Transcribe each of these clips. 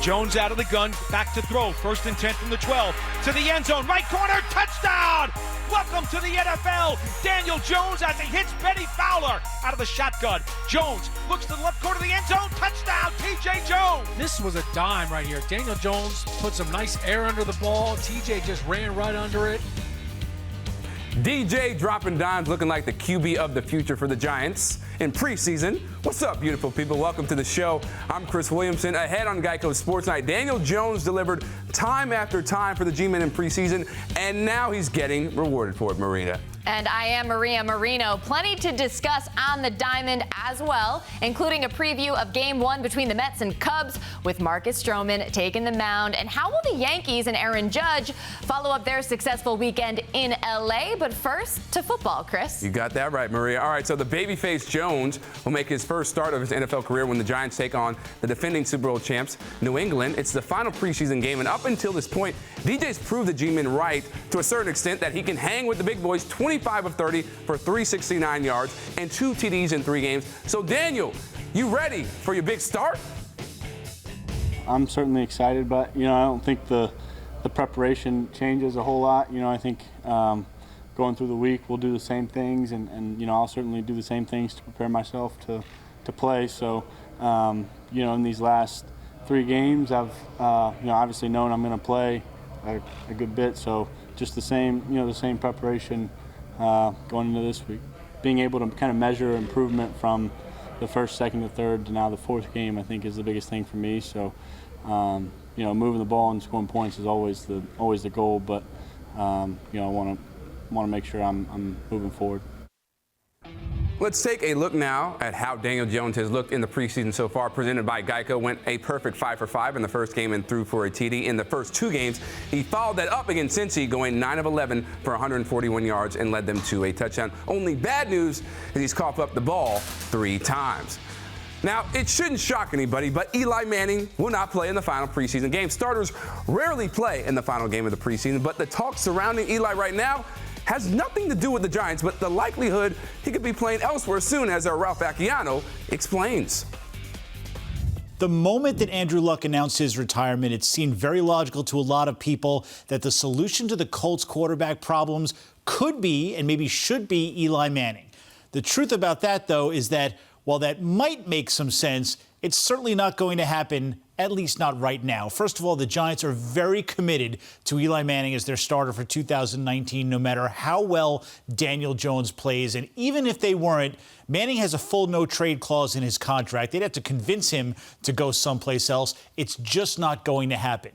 Jones out of the gun, back to throw. 1st and 10 from the 12. To the end zone, right corner, touchdown! Welcome to the NFL. Daniel Jones as he hits Benny Fowler out of the shotgun. Jones looks to the left corner of the end zone, touchdown, T.J. Jones. This was a dime right here. Daniel Jones put some nice air under the ball. T.J. just ran right under it. DJ dropping dimes, looking like the QB of the future for the Giants in preseason. What's up, beautiful people? Welcome to the show. I'm Chris Williamson. Ahead on Geico Sports Night, Daniel Jones delivered time after time for the G-Men in preseason, and now he's getting rewarded for it, Marina. And I am Maria Marino. Plenty to discuss on the diamond as well, including a preview of Game 1 between the Mets and Cubs with Marcus Stroman taking the mound. And how will the Yankees and Aaron Judge follow up their successful weekend in L.A.? But first, to football, Chris. You got that right, Maria. All right, so the babyface Jones will make his first start of his NFL career when the Giants take on the defending Super Bowl champs, New England. It's the final preseason game, and up until this point, DJ's proved the G-Men right to a certain extent that he can hang with the big boys. 25 of 30 for 369 yards and 2 TDs in 3 games. So, Daniel, you ready for your big start? I'm certainly excited, but, I don't think the preparation changes a whole lot. I think going through the week, we'll do the same things, and I'll certainly do the same things to prepare myself to play. So, in these last 3 games, I've, obviously known I'm going to play a good bit. So just the same preparation going into this week. Being able to kind of measure improvement from the first, second, to third to now the 4th game, I think is the biggest thing for me. So, moving the ball and scoring points is always the goal, but I want to make sure I'm moving forward. Let's take a look now at how Daniel Jones has looked in the preseason so far. Presented by Geico, went a perfect 5 for 5 in the first game and threw for a TD. In the first 2 games, he followed that up against Cincy, going 9 of 11 for 141 yards and led them to a touchdown. Only bad news is he's coughed up the ball 3 times. Now, it shouldn't shock anybody, but Eli Manning will not play in the final preseason game. Starters rarely play in the final game of the preseason, but the talk surrounding Eli right now has nothing to do with the Giants, but the likelihood he could be playing elsewhere soon, as our Ralph Acciano explains. The moment that Andrew Luck announced his retirement, it seemed very logical to a lot of people that the solution to the Colts quarterback problems could be, and maybe should be, Eli Manning. The truth about that, though, is that while that might make some sense, it's certainly not going to happen, at least not right now. First of all, the Giants are very committed to Eli Manning as their starter for 2019, no matter how well Daniel Jones plays. And even if they weren't, Manning has a full no-trade clause in his contract. They'd have to convince him to go someplace else. It's just not going to happen.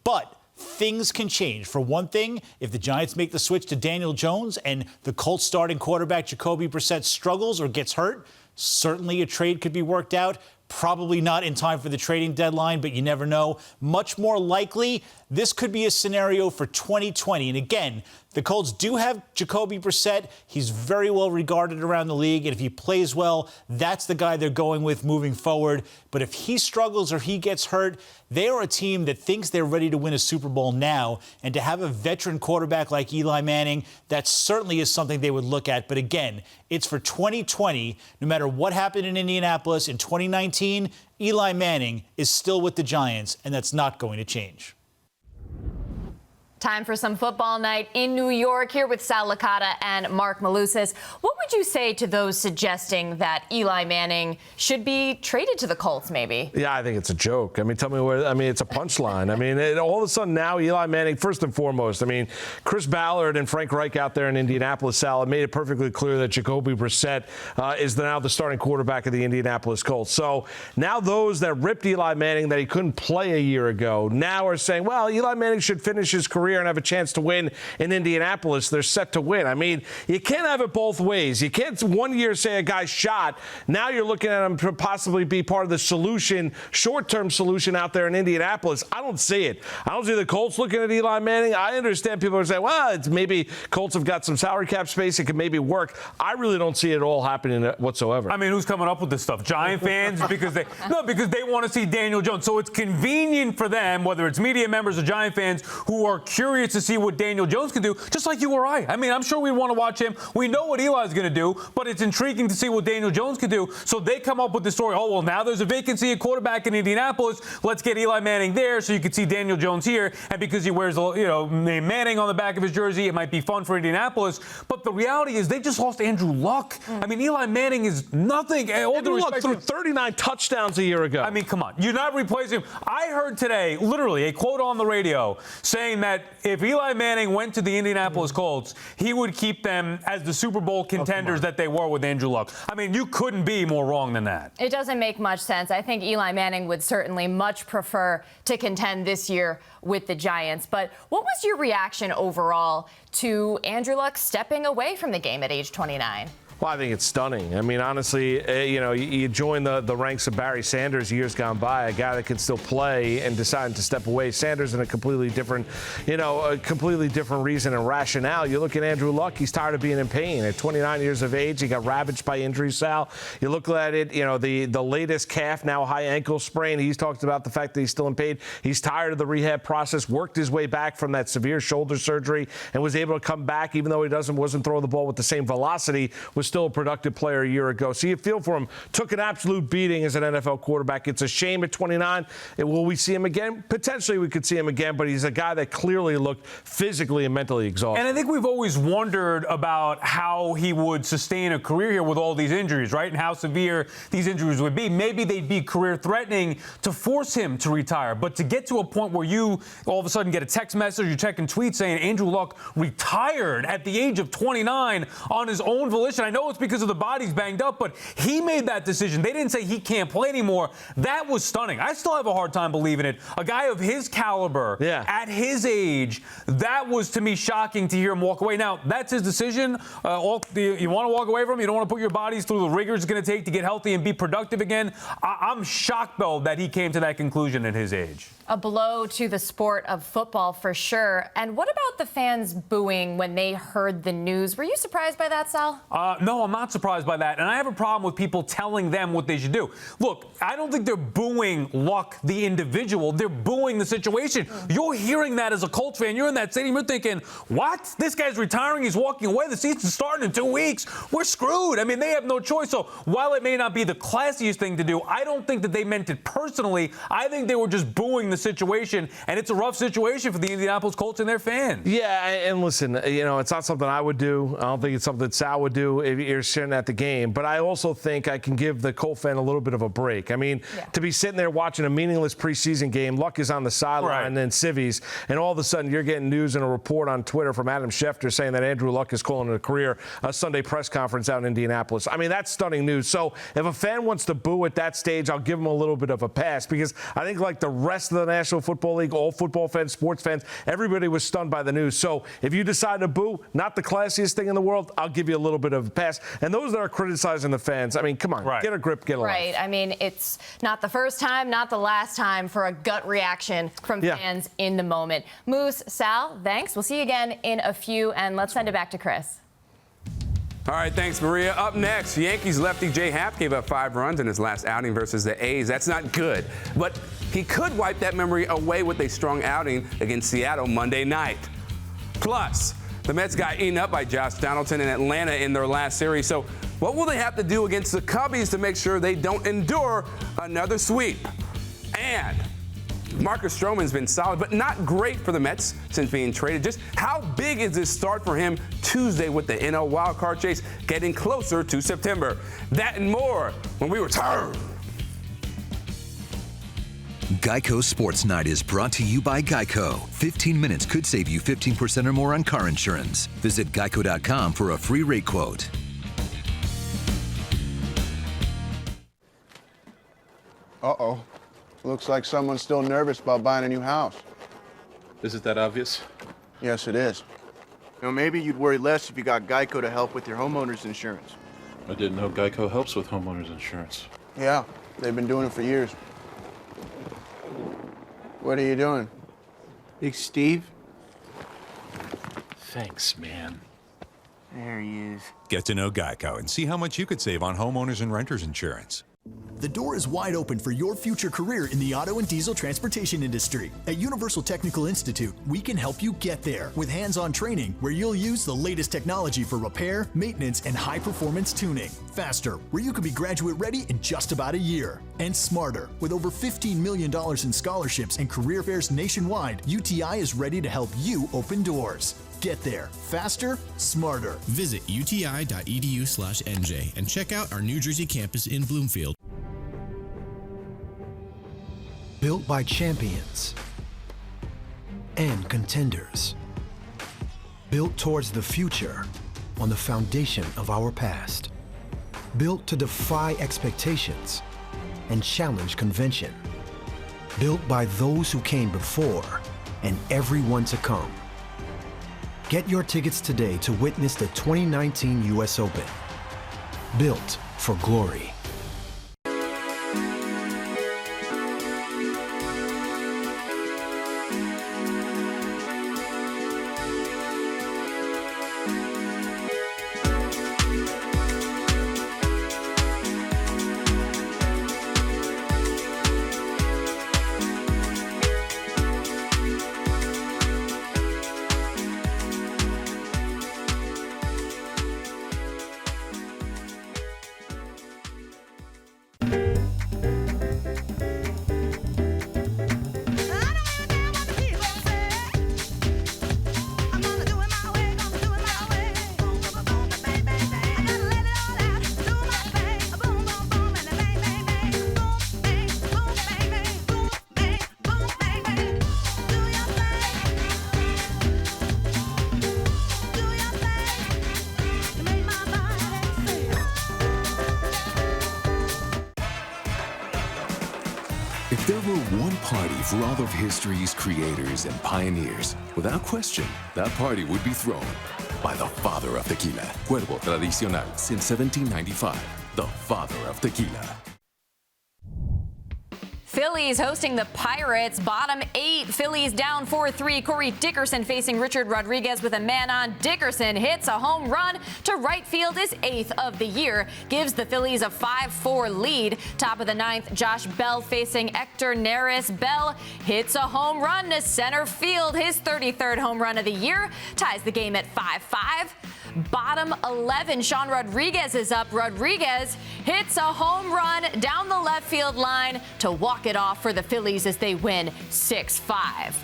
But things can change. For one thing, if the Giants make the switch to Daniel Jones and the Colts starting quarterback Jacoby Brissett struggles or gets hurt, certainly a trade could be worked out. Probably not in time for the trading deadline, but you never know. Much more likely, this could be a scenario for 2020. And again, the Colts do have Jacoby Brissett. He's very well regarded around the league. And if he plays well, that's the guy they're going with moving forward. But if he struggles or he gets hurt, they are a team that thinks they're ready to win a Super Bowl now. And to have a veteran quarterback like Eli Manning, that certainly is something they would look at. But again, it's for 2020. No matter what happened in Indianapolis in 2019, Eli Manning is still with the Giants, and that's not going to change. Time for some football night in New York, here with Sal Licata and Mark Malusis. What would you say to those suggesting that Eli Manning should be traded to the Colts, maybe? Yeah, I think it's a joke. Tell me where. It's a punchline. All of a sudden now, Eli Manning, first and foremost, Chris Ballard and Frank Reich out there in Indianapolis, Sal, have made it perfectly clear that Jacoby Brissett is now the starting quarterback of the Indianapolis Colts. So now those that ripped Eli Manning that he couldn't play a year ago now are saying, well, Eli Manning should finish his career and have a chance to win in Indianapolis. They're set to win. You can't have it both ways. You can't one year say a guy's shot. Now you're looking at him to possibly be part of the solution, short-term solution out there in Indianapolis. I don't see it. I don't see the Colts looking at Eli Manning. I understand people are saying, well, it's maybe Colts have got some salary cap space. It could maybe work. I really don't see it all happening whatsoever. Who's coming up with this stuff? Giant fans? because they want to see Daniel Jones. So it's convenient for them, whether it's media members or Giant fans, who are curious curious to see what Daniel Jones can do, just like you or I. I mean, I'm sure we want to watch him. We know what Eli's going to do, but it's intriguing to see what Daniel Jones can do. So they come up with the story, oh, well, now there's a vacancy at quarterback in Indianapolis. Let's get Eli Manning there so you can see Daniel Jones here. And because he wears, name Manning on the back of his jersey, it might be fun for Indianapolis. But the reality is they just lost Andrew Luck. I mean, Eli Manning is nothing. Andrew Luck threw 39 touchdowns a year ago. I mean, come on. You're not replacing him. I heard today, literally, a quote on the radio saying that if Eli Manning went to the Indianapolis Colts, he would keep them as the Super Bowl contenders that they were with Andrew Luck. I mean, you couldn't be more wrong than that. It doesn't make much sense. I think Eli Manning would certainly much prefer to contend this year with the Giants. But what was your reaction overall to Andrew Luck stepping away from the game at age 29? Well, I think it's stunning. I mean, honestly, you join the ranks of Barry Sanders years gone by, a guy that can still play and deciding to step away. Sanders in a completely different reason and rationale. You look at Andrew Luck, he's tired of being in pain. At 29 years of age, he got ravaged by injury, Sal. You look at it, the latest calf, now high ankle sprain. He's talked about the fact that he's still in pain. He's tired of the rehab process, worked his way back from that severe shoulder surgery and was able to come back, even though he wasn't throwing the ball with the same velocity, was still a productive player a year ago. So you feel for him. Took an absolute beating as an NFL quarterback. It's a shame at 29. Will we see him again? Potentially we could see him again, but he's a guy that clearly looked physically and mentally exhausted. And I think we've always wondered about how he would sustain a career here with all these injuries, right? And how severe these injuries would be. Maybe they'd be career-threatening to force him to retire. But to get to a point where you all of a sudden get a text message, you're checking tweets saying Andrew Luck retired at the age of 29 on his own volition. I know it's because of the body's banged up, but he made that decision. They didn't say he can't play anymore. That was stunning. I still have a hard time believing it. A guy of his caliber, at his age, that was to me shocking to hear him walk away. Now, that's his decision. You want to walk away from him? You don't want to put your bodies through the rigors it's going to take to get healthy and be productive again? I'm shocked, though, that he came to that conclusion at his age. A blow to the sport of football for sure. And what about the fans booing when they heard the news? Were you surprised by that, Sal? No, I'm not surprised by that. And I have a problem with people telling them what they should do. Look, I don't think they're booing Luck, the individual. They're booing the situation. You're hearing that as a Colts fan. You're in that stadium. You're thinking, what? This guy's retiring. He's walking away. The season's starting in 2 weeks. We're screwed. I mean, they have no choice. So while it may not be the classiest thing to do, I don't think that they meant it personally. I think they were just booing the situation, and it's a rough situation for the Indianapolis Colts and their fans. Yeah, and listen, it's not something I would do. I don't think it's something Sal would do if you're sitting at the game. But I also think I can give the Colt fan a little bit of a break. I mean, to be sitting there watching a meaningless preseason game, Luck is on the sideline and then civvies, and all of a sudden you're getting news and a report on Twitter from Adam Schefter saying that Andrew Luck is calling it a career, a Sunday press conference out in Indianapolis. I mean, that's stunning news. So if a fan wants to boo at that stage, I'll give him a little bit of a pass, because I think like the rest of the National Football League, all football fans, sports fans, everybody was stunned by the news. So if you decide to boo, not the classiest thing in the world, I'll give you a little bit of a pass. And those that are criticizing the fans, I mean, come on, get a grip, get a life. Right. I mean, it's not the first time, not the last time for a gut reaction from fans in the moment. Moose, Sal, thanks. We'll see you again in a few, and let's send it back to Chris. All right, thanks, Maria. Up next, Yankees lefty Jay Happ gave up 5 runs in his last outing versus the A's. That's not good, but he could wipe that memory away with a strong outing against Seattle Monday night. Plus, the Mets got eaten up by Josh Donaldson in Atlanta in their last series. So what will they have to do against the Cubbies to make sure they don't endure another sweep? And Marcus Stroman's been solid, but not great for the Mets since being traded. Just how big is this start for him Tuesday with the NL wildcard chase getting closer to September? That and more when we return. Geico Sports Night is brought to you by Geico. 15 minutes could save you 15% or more on car insurance. Visit geico.com for a free rate quote. Uh-oh. Looks like someone's still nervous about buying a new house. Is it that obvious? Yes, it is. You know, maybe you'd worry less if you got Geico to help with your homeowner's insurance. I didn't know Geico helps with homeowners insurance. Yeah, they've been doing it for years. What are you doing? Big Steve? Thanks, man. There he is. Get to know Geico and see how much you could save on homeowners and renters insurance. the door is wide open for your future career in the auto and diesel transportation industry. At Universal Technical Institute, we can help you get there with hands-on training where you'll use the latest technology for repair, maintenance, and high-performance tuning. Faster, where you can be graduate ready in just about a year. And smarter, with over $15 million in scholarships and career fairs nationwide, UTI is ready to help you open doors. Get there faster, smarter. Visit uti.edu/NJ and check out our New Jersey campus in Bloomfield. Built by champions and contenders. Built towards the future on the foundation of our past. Built to defy expectations and challenge convention. Built by those who came before and everyone to come. Get your tickets today to witness the 2019 U.S. Open. Built for glory. If there were one party for all of history's creators and pioneers, without question, that party would be thrown by the father of tequila. Cuervo Tradicional since 1795. The father of tequila. Phillies hosting the Pirates. Bottom 8. Phillies down 4-3. Corey Dickerson facing Richard Rodriguez with a man on. Dickerson hits a home run to right field, his 8th of the year. Gives the Phillies a 5-4 lead. Top of the 9th, Josh Bell facing Hector Neris. Bell hits a home run to center field, his 33rd home run of the year. Ties the game at 5-5. Bottom 11, Sean Rodriguez is up. Rodriguez hits a home run down the left field line to walk it off for the Phillies as they win 6-5.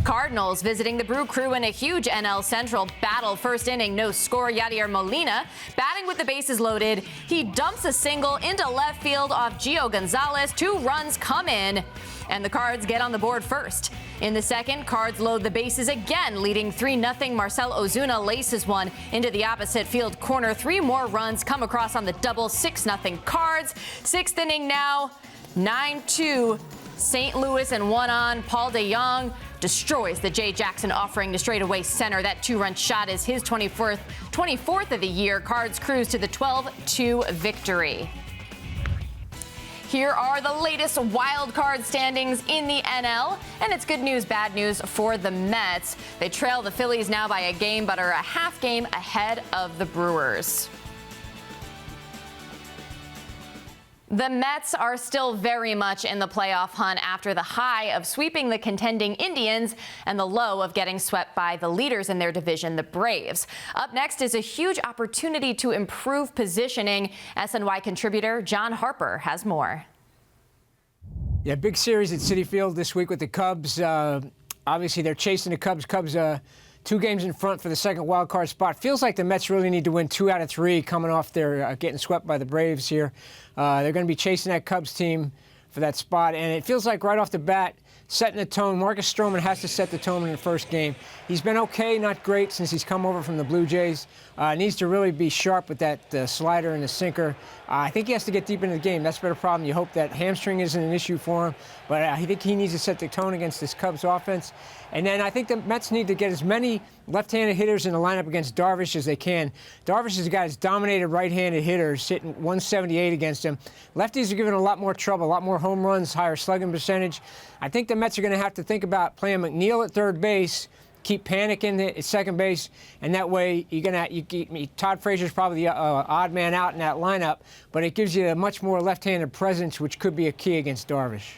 Cardinals visiting the Brew Crew in a huge NL Central battle. First inning, no score. Yadier Molina batting with the bases loaded. He dumps a single into left field off Gio Gonzalez. 2 runs come in, and the Cards get on the board first. In the second, Cards load the bases again, leading 3-0. Marcell Ozuna laces one into the opposite field corner. 3 more runs come across on the double. 6-0 Cards. 6th inning now, 9-2 St. Louis and 1 on. Paul DeJong destroys the Jay Jackson offering to straightaway center. That 2-run shot is his 24th of the year. Cards cruise to the 12-2 victory. Here are the latest wild card standings in the NL, and it's good news, bad news for the Mets. They trail the Phillies now by a game, but are a half game ahead of the Brewers. The Mets are still very much in the playoff hunt after the high of sweeping the contending Indians and the low of getting swept by the leaders in their division, the Braves. Up next is a huge opportunity to improve positioning. SNY contributor John Harper has more. Yeah, big series at Citi Field this week with the Cubs. Obviously, they're chasing the Cubs. 2 games in front for the second wild card spot. Feels like the Mets really need to win 2 out of 3 coming off their getting swept by the Braves here. They're going to be chasing that Cubs team for that spot, and it feels like right off the bat, setting the tone. Marcus Stroman has to set the tone in the first game. He's been okay, not great, since he's come over from the Blue Jays. Needs to really be sharp with that slider and the sinker. I think he has to get deep into the game. That's been a problem. You hope that hamstring isn't an issue for him, but I think he needs to set the tone against this Cubs offense. And then I think the Mets need to get as many left-handed hitters in the lineup against Darvish as they can. Darvish is a guy that's dominated right-handed hitters, hitting 178 against him. Lefties are giving a lot more trouble, a lot more home runs, higher slugging percentage. I think the Mets are going to have to think about playing McNeil at third base keep panicking at second base, and that way Todd Frazier's probably the odd man out in that lineup, but it gives you a much more left-handed presence, which could be a key against Darvish.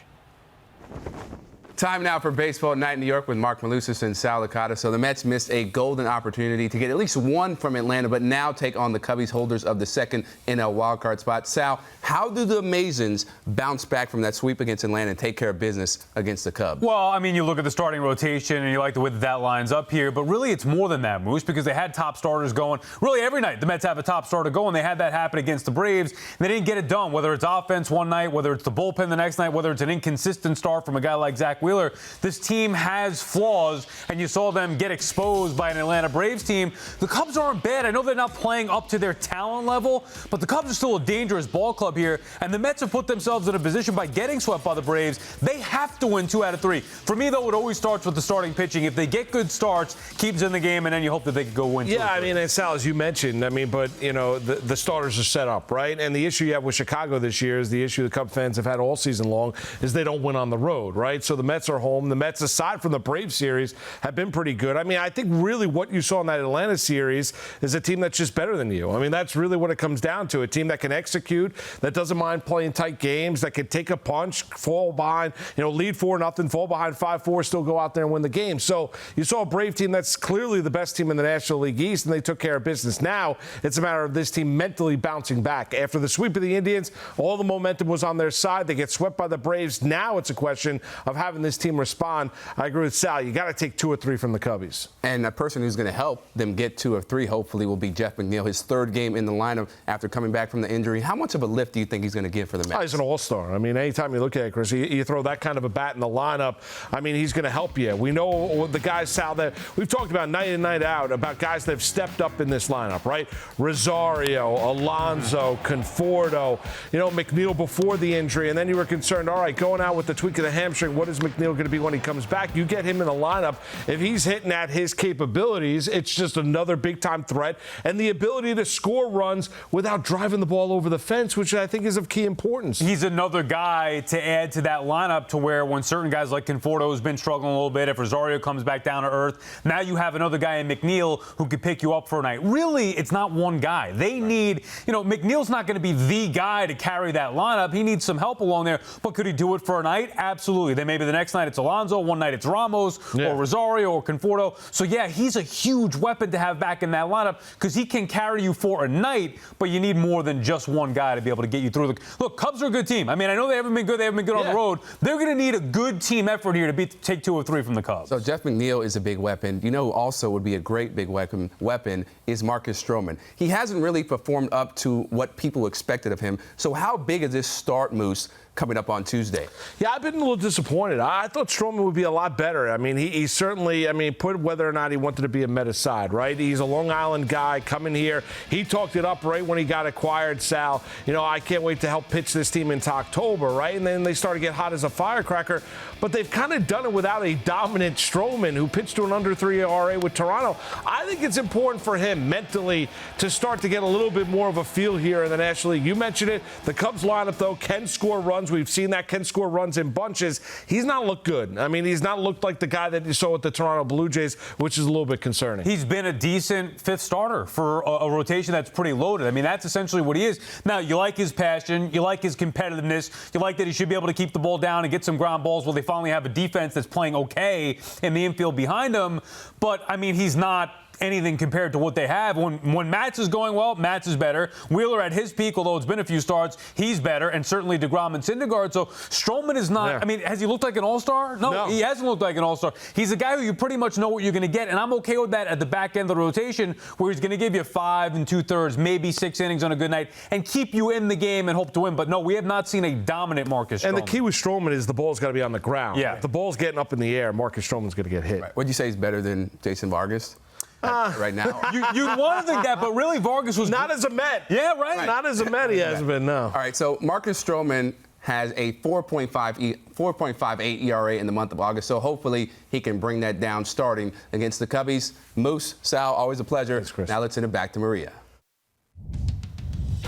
Time now for Baseball Night in New York with Mark Malusis and Sal Licata. So the Mets missed a golden opportunity to get at least one from Atlanta, but now take on the Cubbies, holders of the second NL wildcard spot. Sal, how do the Amazons bounce back from that sweep against Atlanta and take care of business against the Cubs? Well, I mean, you look at the starting rotation and you like the way that lines up here, but really it's more than that, Moose, because they had top starters going. Really every night the Mets have a top starter going. They had that happen against the Braves, and they didn't get it done, whether it's offense one night, whether it's the bullpen the next night, whether it's an inconsistent start from a guy like Zach Wheeler. This team has flaws, and you saw them get exposed by an Atlanta Braves team. The Cubs aren't bad. I know they're not playing up to their talent level, but the Cubs are still a dangerous ball club here, and the Mets have put themselves in a position by getting swept by the Braves. They have to win 2 out of 3. For me, though, it always starts with the starting pitching. If they get good starts, keeps in the game, and then you hope that they can go win. Yeah, I mean, and Sal, as you mentioned, I mean, but, you know, the starters are set up, right? And the issue you have with Chicago this year is the issue the Cub fans have had all season long is they don't win on the road, right? So the Mets are home. The Mets, aside from the Braves series, have been pretty good. I mean, I think really what you saw in that Atlanta series is a team that's just better than you. I mean, that's really what it comes down to. A team that can execute, that doesn't mind playing tight games, that can take a punch, fall behind, you know, lead 4-0, fall behind 5-4, still go out there and win the game. So you saw a Brave team that's clearly the best team in the National League East, and they took care of business. Now it's a matter of this team mentally bouncing back. After the sweep of the Indians, all the momentum was on their side. They get swept by the Braves. Now it's a question of having this team respond. I agree with Sal. You got to take 2 or 3 from the Cubbies. And a person who's going to help them get 2 or 3, hopefully, will be Jeff McNeil, his 3rd game in the lineup after coming back from the injury. How much of a lift do you think he's going to give for the Mets? Oh, he's an all-star. I mean, anytime you look at it, Chris, you throw that kind of a bat in the lineup, I mean, he's going to help you. We know the guys, Sal, that we've talked about night in, night out, about guys that have stepped up in this lineup, right? Rosario, Alonso, Conforto, you know, McNeil before the injury, and then you were concerned, all right, going out with the tweak of the hamstring, what is McNeil going to be when he comes back? You get him in the lineup. If he's hitting at his capabilities, it's just another big-time threat, and the ability to score runs without driving the ball over the fence, which I think is of key importance. He's another guy to add to that lineup to where when certain guys like Conforto has been struggling a little bit, if Rosario comes back down to earth, now you have another guy in McNeil who could pick you up for a night. Really, it's not one guy. They need, you know, McNeil's not going to be the guy to carry that lineup. He needs some help along there, but could he do it for a night? Absolutely. Then maybe the next night it's Alonso, one night it's Ramos, or Rosario or Conforto. So, yeah, he's a huge weapon to have back in that lineup because he can carry you for a night, but you need more than just one guy to be able to get you through. Look, Cubs are a good team. I mean, I know they haven't been good. They haven't been good on the road. They're going to need a good team effort here to take 2 or 3 from the Cubs. So Jeff McNeil is a big weapon. You know, also would be a great big weapon is Marcus Stroman. He hasn't really performed up to what people expected of him. So how big is this start, Moose, coming up on Tuesday? Yeah, I've been a little disappointed. I thought Stroman would be a lot better. I mean, he certainly, I mean, put whether or not he wanted to be a Met aside, right? He's a Long Island guy coming here. He talked it up right when he got acquired, Sal. You know, I can't wait to help pitch this team into October, right? And then they started to get hot as a firecracker. But they've kind of done it without a dominant Stroman who pitched to an under 3 ERA with Toronto. I think it's important for him mentally to start to get a little bit more of a feel here in the National League. You mentioned it. The Cubs lineup, though, can score runs. We've seen that, can score runs in bunches. He's not looked good. I mean, he's not looked like the guy that you saw with the Toronto Blue Jays, which is a little bit concerning. He's been a decent 5th starter for a rotation that's pretty loaded. I mean, that's essentially what he is. Now, you like his passion. You like his competitiveness. You like that he should be able to keep the ball down and get some ground balls while they finally have a defense that's playing okay in the infield behind him. But, I mean, he's not anything compared to what they have. When Matz is going well, Matz is better. Wheeler at his peak, although it's been a few starts, he's better, and certainly DeGrom and Syndergaard. So Stroman is not, I mean, has he looked like an all-star? No, he hasn't looked like an all-star. He's a guy who you pretty much know what you're going to get, and I'm okay with that at the back end of the rotation where he's going to give you 5 2/3, maybe 6 innings on a good night and keep you in the game and hope to win. But no, we have not seen a dominant Marcus Stroman. And the key with Stroman is the ball's got to be on the ground. Yeah. If the ball's getting up in the air, Marcus Stroman's going to get hit. Right. Would you say he's better than Jason Vargas? Right now. You want to think that, but really Vargas was not as a Met. Yeah, right. Not as a Met he has been, no. All right, so Marcus Stroman has a 4.58 ERA in the month of August, so hopefully he can bring that down starting against the Cubbies. Moose, Sal, always a pleasure. Thanks, Chris. Now let's send it back to Maria.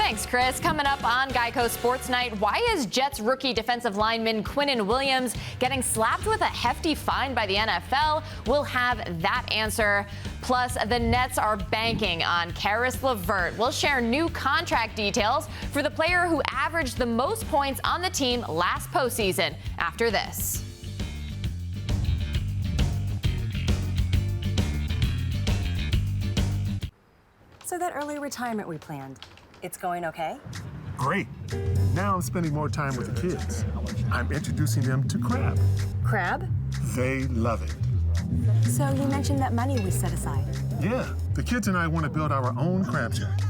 Thanks, Chris. Coming up on Geico Sports Night, why is Jets rookie defensive lineman Quinnen Williams getting slapped with a hefty fine by the NFL? We'll have that answer. Plus, the Nets are banking on Karis LeVert. We'll share new contract details for the player who averaged the most points on the team last postseason. After this. So that early retirement we planned, it's going okay? Great. Now I'm spending more time with the kids. I'm introducing them to crab. Crab? They love it. So you mentioned that money we set aside. Yeah, the kids and I want to build our own crab shack.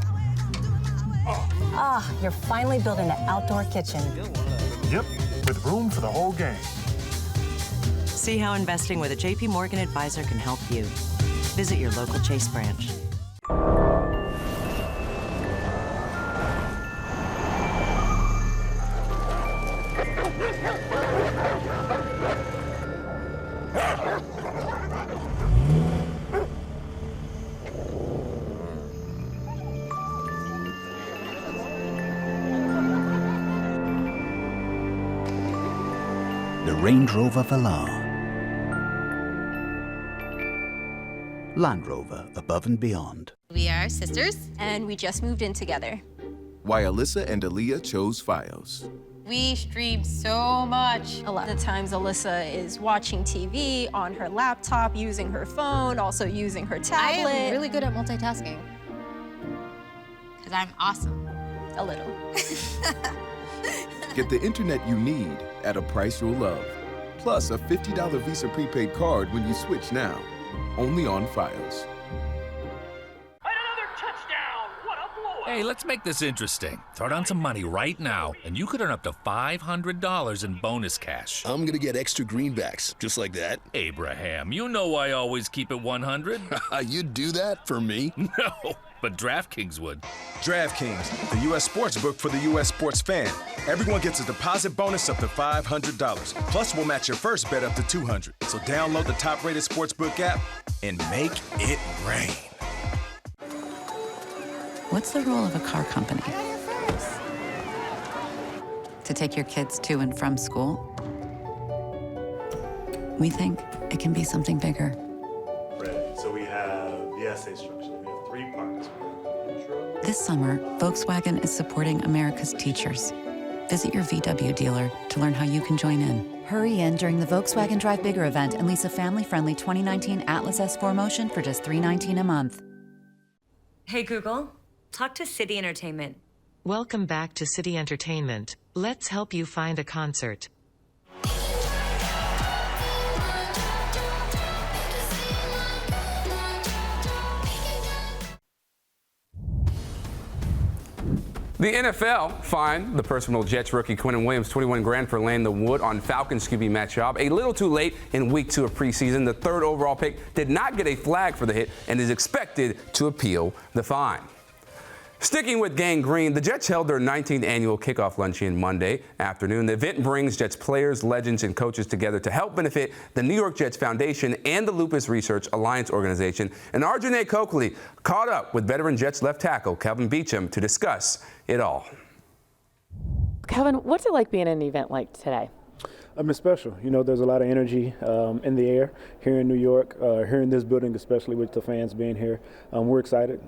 Ah, you're finally building an outdoor kitchen. Yep, with room for the whole gang. See how investing with a JP Morgan advisor can help you. Visit your local Chase branch. The Range Rover Velar. Land Rover, above and beyond. We are sisters, and we just moved in together. Why Alyssa and Aaliyah chose Fios. We stream so much. A lot of times Alyssa is watching TV on her laptop, using her phone, also using her tablet. I am really good at multitasking. Because I'm awesome. A little. Get the internet you need at a price you'll love. Plus a $50 Visa prepaid card when you switch now. Only on Fios. Hey, let's make this interesting. Throw down some money right now, and you could earn up to $500 in bonus cash. I'm gonna get extra greenbacks, just like that. Abraham, you know I always keep it 100. You'd do that for me? No, but DraftKings would. DraftKings, the U.S. sports book for the U.S. sports fan. Everyone gets a deposit bonus up to $500. Plus, we'll match your first bet up to $200. So download the top-rated sportsbook app and make it rain. What's the role of a car company? To take your kids to and from school? We think it can be something bigger. Right. So we have the essay structure. We have 3 parts. This summer, Volkswagen is supporting America's teachers. Visit your VW dealer to learn how you can join in. Hurry in during the Volkswagen Drive Bigger event and lease a family-friendly 2019 Atlas S4 Motion for just $319 a month. Hey, Google. Talk to City Entertainment. Welcome back to City Entertainment. Let's help you find a concert. The NFL fined the personal Jets rookie Quinnen Williams $21,000 for laying the wood on Falcons QB Matt Schaub. A little too late in week 2 of preseason, the 3rd overall pick did not get a flag for the hit and is expected to appeal the fine. Sticking with Gang Green, the Jets held their 19th annual kickoff luncheon Monday afternoon. The event brings Jets players, legends, and coaches together to help benefit the New York Jets Foundation and the Lupus Research Alliance organization. And our Janae Coakley caught up with veteran Jets left tackle Kelvin Beachum to discuss it all. Kelvin, what's it like being in an event like today? It's special. You know, there's a lot of energy in the air here in New York, here in this building, especially with the fans being here. We're excited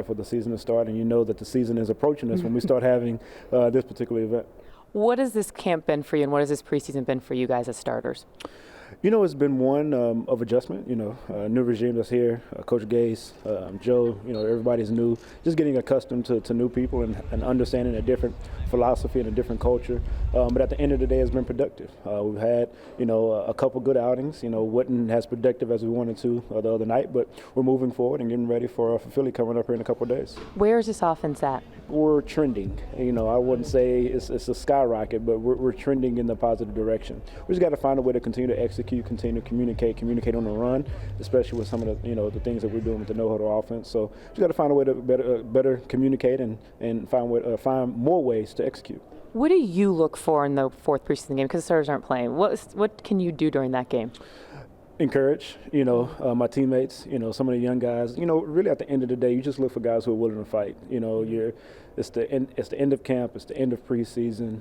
for the season to start, and you know that the season is approaching us when we start having this particular event. What has this camp been for you, and what has this preseason been for you guys as starters? You know, it's been one of adjustment. You know, new regime that's here, Coach Gase, Joe. You know, everybody's new. Just getting accustomed to new people and understanding a different philosophy and a different culture. But at the end of the day, it's been productive. We've had, you know, a couple good outings. You know, wasn't as productive as we wanted to the other night, but we're moving forward and getting ready for Philly coming up here in a couple of days. Where is this offense at? We're trending. You know, I wouldn't say it's a skyrocket, but we're trending in the positive direction. We just got to find a way to continue to execute, continue to communicate on the run, especially with some of the, you know, the things that we're doing with the no-huddle offense. So we just got to find a way to better communicate and find more ways to execute. What do you look for in the 4th preseason game? Because the starters aren't playing. What can you do during that game? Encourage, you know, my teammates, you know, some of the young guys. You know, really at the end of the day, you just look for guys who are willing to fight. You know, it's the end of camp, it's the end of preseason.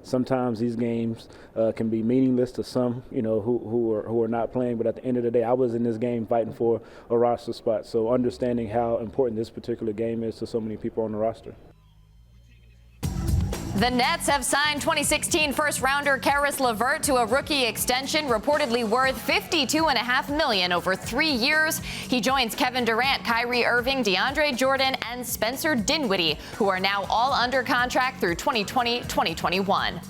Sometimes these games can be meaningless to some, who are not playing. But at the end of the day, I was in this game fighting for a roster spot. So understanding how important this particular game is to so many people on the roster. The Nets have signed 2016 first-rounder Karis LeVert to a rookie extension reportedly worth $52.5 million over 3 years. He joins Kevin Durant, Kyrie Irving, DeAndre Jordan, and Spencer Dinwiddie, who are now all under contract through 2020-2021.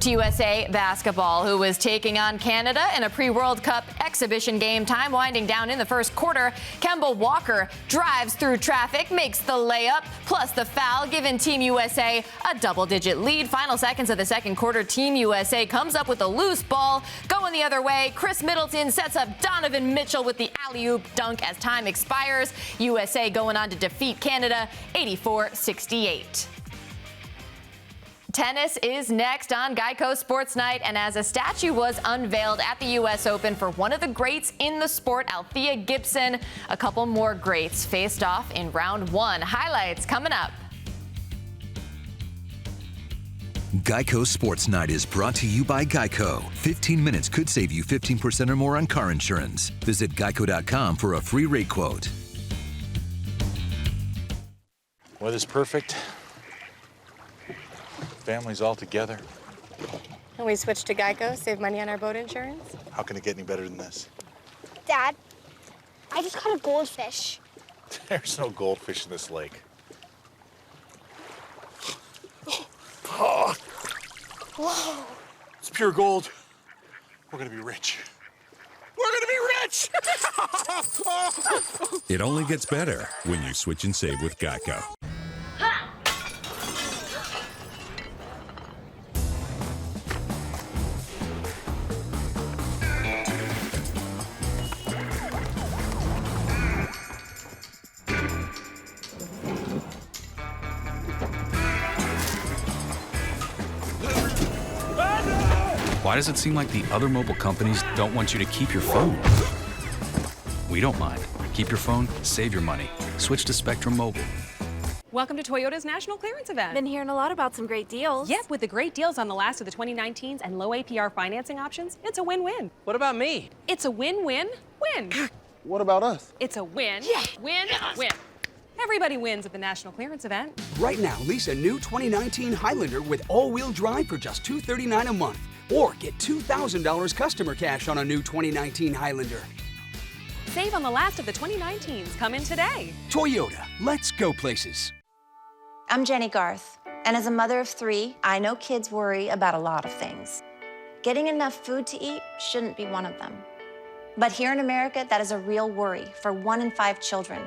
To USA Basketball, who was taking on Canada in a pre-World Cup exhibition game. Time winding down in the first quarter. Kemba Walker drives through traffic, makes the layup, plus the foul, giving Team USA a double-digit lead. Final seconds of the second quarter, Team USA comes up with a loose ball. Going the other way, Chris Middleton sets up Donovan Mitchell with the alley-oop dunk as time expires. USA going on to defeat Canada 84-68. Tennis is next on Geico Sports Night, and as a statue was unveiled at the U.S. Open for one of the greats in the sport, Althea Gibson, a couple more greats faced off in round one. Highlights coming up. Geico Sports Night is brought to you by Geico. 15 minutes could save you 15% or more on car insurance. Visit geico.com for a free rate quote. Weather's perfect. Families all together. And we switched to Geico, save money on our boat insurance. How can it get any better than this? Dad, I just caught a goldfish. There's no goldfish in this lake. Whoa. It's pure gold. We're gonna be rich. We're gonna be rich! It only gets better when you switch and save with Geico. Why does it seem like the other mobile companies don't want you to keep your phone? We don't mind. Keep your phone, save your money. Switch to Spectrum Mobile. Welcome to Toyota's National Clearance Event. Been hearing a lot about some great deals. Yep, with the great deals on the last of the 2019s and low APR financing options, it's a win-win. What about me? It's a win-win-win. What about us? It's a win, win, win. Everybody wins at the National Clearance Event. Right now, lease a new 2019 Highlander with all-wheel drive for just $239 a month. Or get $2,000 customer cash on a new 2019 Highlander. Save on the last of the 2019s. Come in today. Toyota, let's go places. I'm Jenny Garth, and as a mother of 3, I know kids worry about a lot of things. Getting enough food to eat shouldn't be one of them. But here in America, that is a real worry for 1 in 5 children.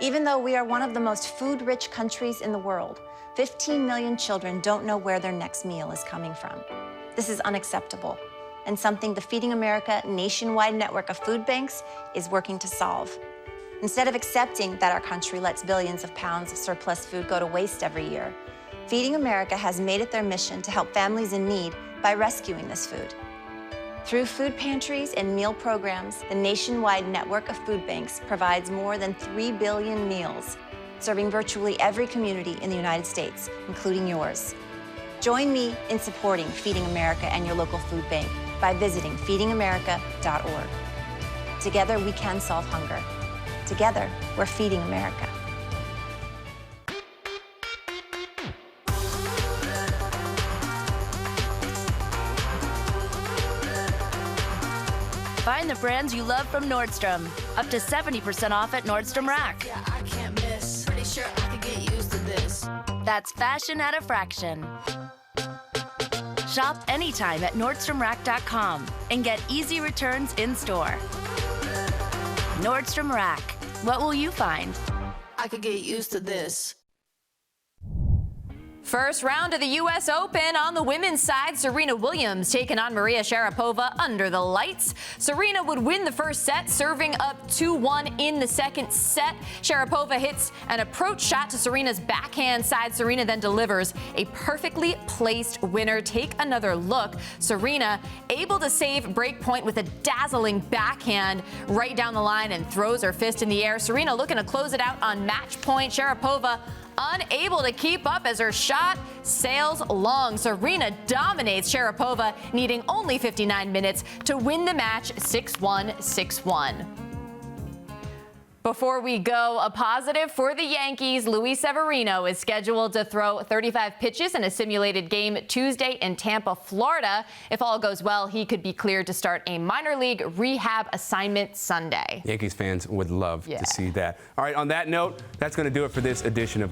Even though we are one of the most food-rich countries in the world, 15 million children don't know where their next meal is coming from. This is unacceptable, and something the Feeding America nationwide network of food banks is working to solve. Instead of accepting that our country lets billions of pounds of surplus food go to waste every year, Feeding America has made it their mission to help families in need by rescuing this food. Through food pantries and meal programs, the nationwide network of food banks provides more than 3 billion meals, serving virtually every community in the United States, including yours. Join me in supporting Feeding America and your local food bank by visiting feedingamerica.org. Together, we can solve hunger. Together, we're Feeding America. Find the brands you love from Nordstrom. Up to 70% off at Nordstrom Rack. Yeah, I can't miss. Pretty sure I could get used to this. That's fashion at a fraction. Shop anytime at NordstromRack.com and get easy returns in store. Nordstrom Rack. What will you find? I could get used to this. First round of the U.S. Open. On the women's side, Serena Williams taking on Maria Sharapova under the lights. Serena would win the first set, serving up 2-1 in the second set. Sharapova hits an approach shot to Serena's backhand side. Serena then delivers a perfectly placed winner. Take another look. Serena able to save break point with a dazzling backhand right down the line and throws her fist in the air. Serena looking to close it out on match point. Sharapova unable to keep up as her shot sails long. Serena dominates Sharapova, needing only 59 minutes to win the match 6-1, 6-1. Before we go, a positive for the Yankees. Luis Severino is scheduled to throw 35 pitches in a simulated game Tuesday in Tampa, Florida. If all goes well, he could be cleared to start a minor league rehab assignment Sunday. Yankees fans would love to see that. All right, on that note, that's going to do it for this edition of